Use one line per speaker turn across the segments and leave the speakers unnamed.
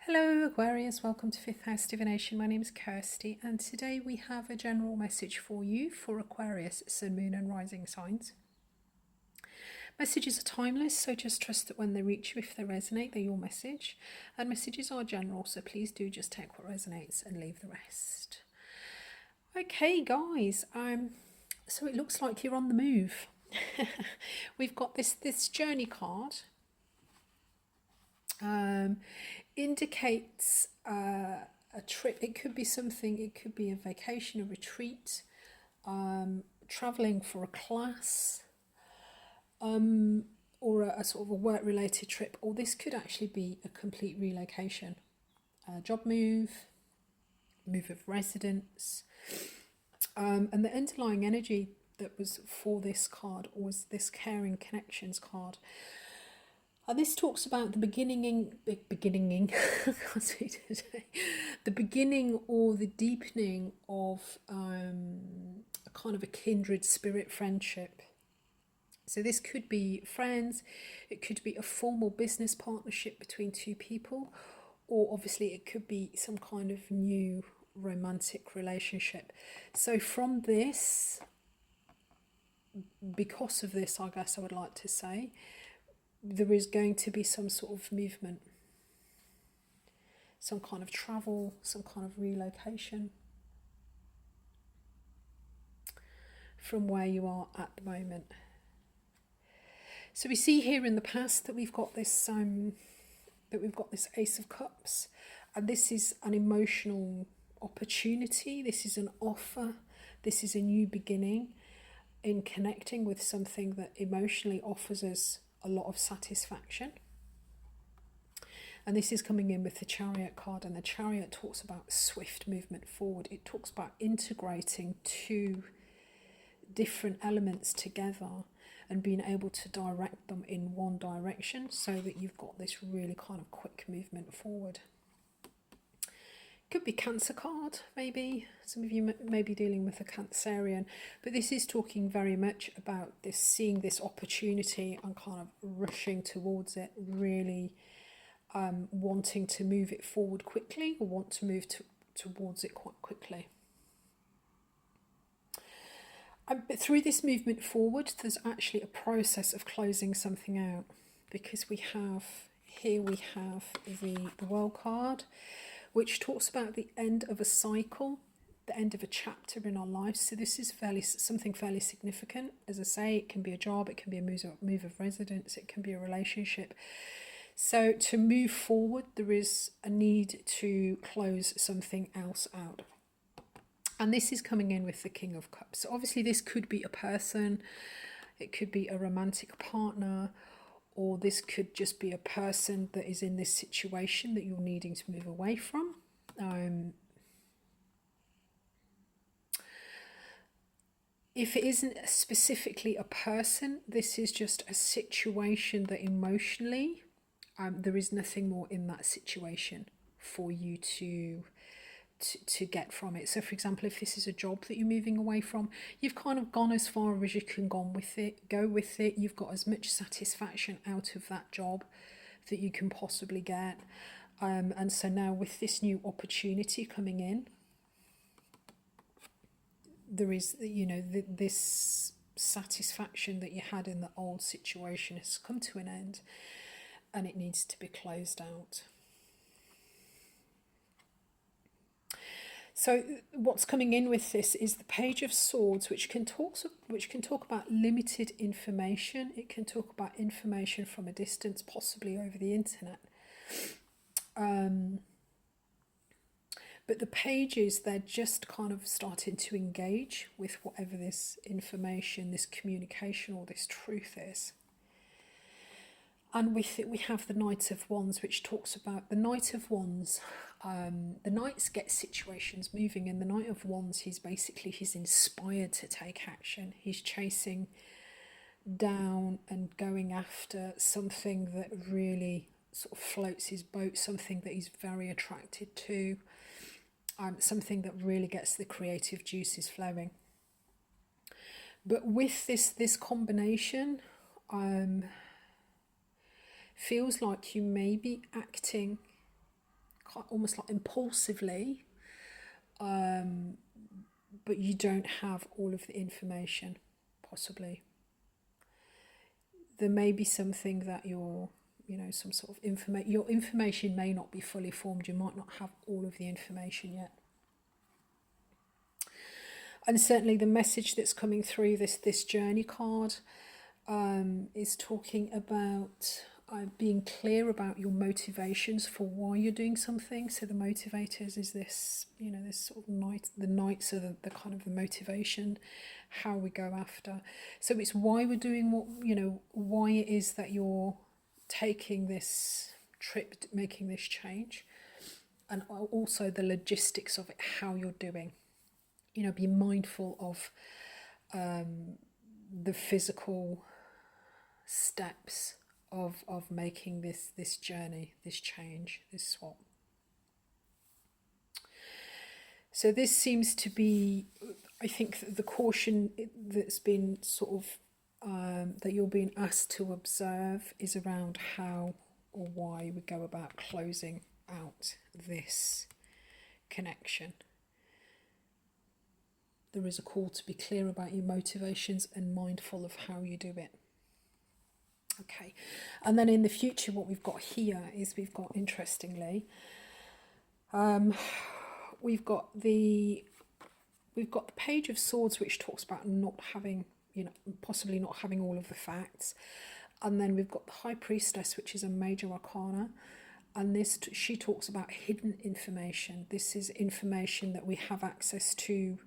Hello Aquarius, welcome to 5th House Divination. My name is Kirsty and today we have a general message for you for Aquarius, Sun, Moon and Rising signs. Messages are timeless, so just trust that when they reach you, if they resonate, they're your message. And messages are general, so please do just take what resonates and leave the rest. Okay guys, so it looks like you're on the move. We've got this journey card. Indicates a trip. It could be something, it could be a vacation, a retreat, traveling for a class, or a sort of a work related trip, or this could actually be a complete relocation, a job move of residence, and the underlying energy that was for this card was this caring connections card. And this talks about the beginning, I can't say today, the beginning or the deepening of a kind of a kindred spirit friendship. So this could be friends, it could be a formal business partnership between two people, or obviously it could be some kind of new romantic relationship. So from this, because of this, I guess I would like to say, there is going to be some sort of movement, some kind of travel, some kind of relocation from where you are at the moment. So we see here in the past that we've got this Ace of Cups, and this is an emotional opportunity. This is an offer. This is a new beginning in connecting with something that emotionally offers us a lot of satisfaction. And this is coming in with the Chariot card, and the Chariot talks about swift movement forward. It talks about integrating two different elements together and being able to direct them in one direction so that you've got this really kind of quick movement forward. Could be Cancer card, maybe. Some of you may be dealing with a Cancerian, but this is talking very much about this, seeing this opportunity and kind of rushing towards it, really wanting to move it forward quickly, or want to move towards it quite quickly. But through this movement forward, there's actually a process of closing something out, because we have the World card, which talks about the end of a cycle, the end of a chapter in our lives. So this is something fairly significant. As I say, it can be a job, it can be a move of residence, it can be a relationship. So to move forward, there is a need to close something else out. And this is coming in with the King of Cups. So obviously this could be a person, it could be a romantic partner, or this could just be a person that is in this situation that you're needing to move away from. If it isn't specifically a person, this is just a situation that emotionally, there is nothing more in that situation for you to get from it. So for example, if this is a job that you're moving away from, you've kind of gone as far as you can go with it. You've got as much satisfaction out of that job that you can possibly get, and so now with this new opportunity coming in, there is, you know, this satisfaction that you had in the old situation has come to an end and it needs to be closed out. So what's coming in with this is the Page of Swords, which can talk about limited information. It can talk about information from a distance, possibly over the internet. But the pages, they're just kind of starting to engage with whatever this information, this communication, or this truth is. And with it, we have the Knight of Wands, which talks about the Knight of Wands. The Knights get situations moving, and the Knight of Wands, he's inspired to take action. He's chasing down and going after something that really sort of floats his boat, something that he's very attracted to, something that really gets the creative juices flowing. But with this combination, feels like you may be acting almost like impulsively, but you don't have all of the information, possibly. There may be something that some sort of your information may not be fully formed. You might not have all of the information yet. And certainly the message that's coming through this journey card is talking about being clear about your motivations for why you're doing something. So the motivators is this, this sort of the knights are the kind of the motivation, how we go after. So it's why we're doing why it is that you're taking this trip, making this change, and also the logistics of it, how you're doing. Be mindful of the physical steps of making this journey, this change, this swap. So this seems to be, I think, the caution that's been sort of that you're being asked to observe is around how or why we go about closing out this connection. There is a call to be clear about your motivations and mindful of how you do it. Okay, and then in the future, what we've got here is interestingly, we've got the Page of Swords, which talks about not having, possibly not having all of the facts, and then we've got the High Priestess, which is a major arcana, and she talks about hidden information. This is information that we have access to,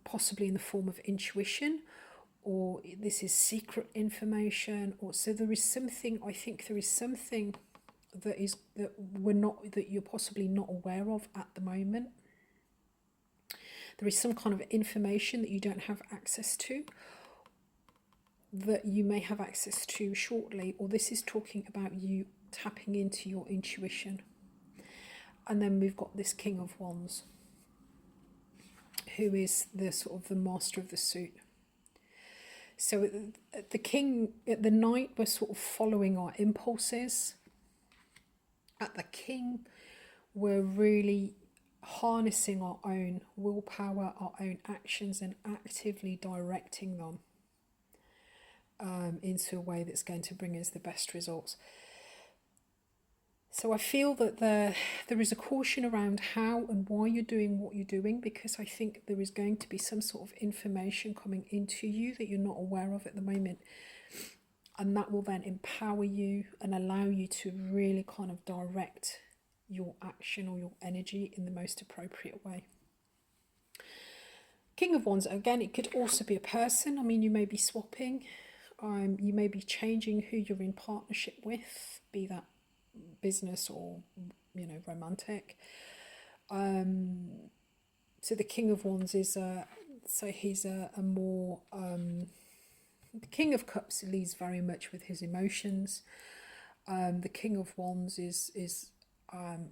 possibly in the form of intuition, or this is secret information, or so there is something. I think there is something that you're possibly not aware of at the moment. There is some kind of information that you don't have access to, that you may have access to shortly, or this is talking about you tapping into your intuition. And then we've got this King of Wands, who is the sort of the master of the suit. So at the Knight, we're sort of following our impulses. At the King, we're really harnessing our own willpower, our own actions, and actively directing them into a way that's going to bring us the best results. So I feel that there is a caution around how and why you're doing what you're doing, because I think there is going to be some sort of information coming into you that you're not aware of at the moment. And that will then empower you and allow you to really kind of direct your action or your energy in the most appropriate way. King of Wands, again, it could also be a person. I mean, you may be swapping. You may be changing who you're in partnership with, be that business or romantic. So the King of Wands is he's a more the King of Cups leads very much with his emotions. The King of Wands is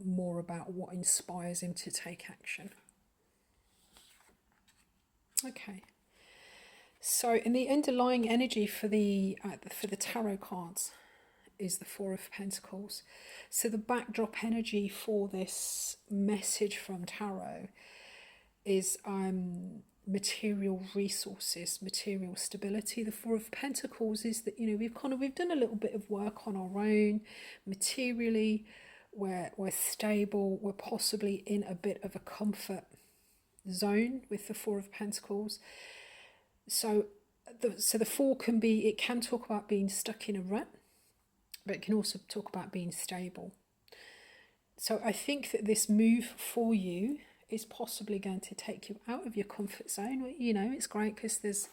more about what inspires him to take action. Okay, so in the underlying energy for the tarot cards is the Four of Pentacles. So the backdrop energy for this message from tarot is material resources, material stability. The Four of Pentacles is that we've done a little bit of work on our own materially. We're stable. We're possibly in a bit of a comfort zone with the Four of Pentacles. So the Four can talk about being stuck in a rut, but it can also talk about being stable. So I think that this move for you is possibly going to take you out of your comfort zone. It's great because there's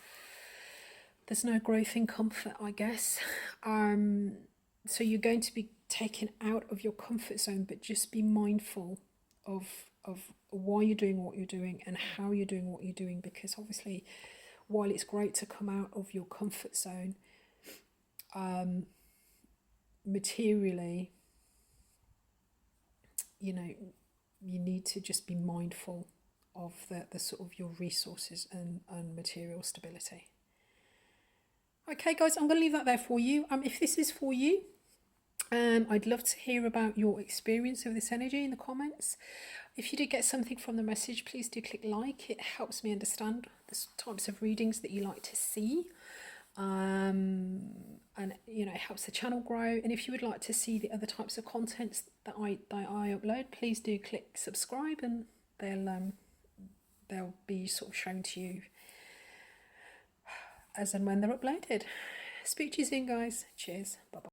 no growth in comfort, I guess. So you're going to be taken out of your comfort zone, but just be mindful of why you're doing what you're doing and how you're doing what you're doing, because obviously while it's great to come out of your comfort zone, materially, you need to just be mindful of the sort of your resources and material stability. Okay guys, I'm going to leave that there for you. If this is for you, I'd love to hear about your experience of this energy in the comments. If you did get something from the message, please do click like. It helps me understand the types of readings that you like to see. And it helps the channel grow. And if you would like to see the other types of contents that I upload, please do click subscribe, and they'll be sort of shown to you as and when they're uploaded. Speak to you soon, guys. Cheers. Bye bye.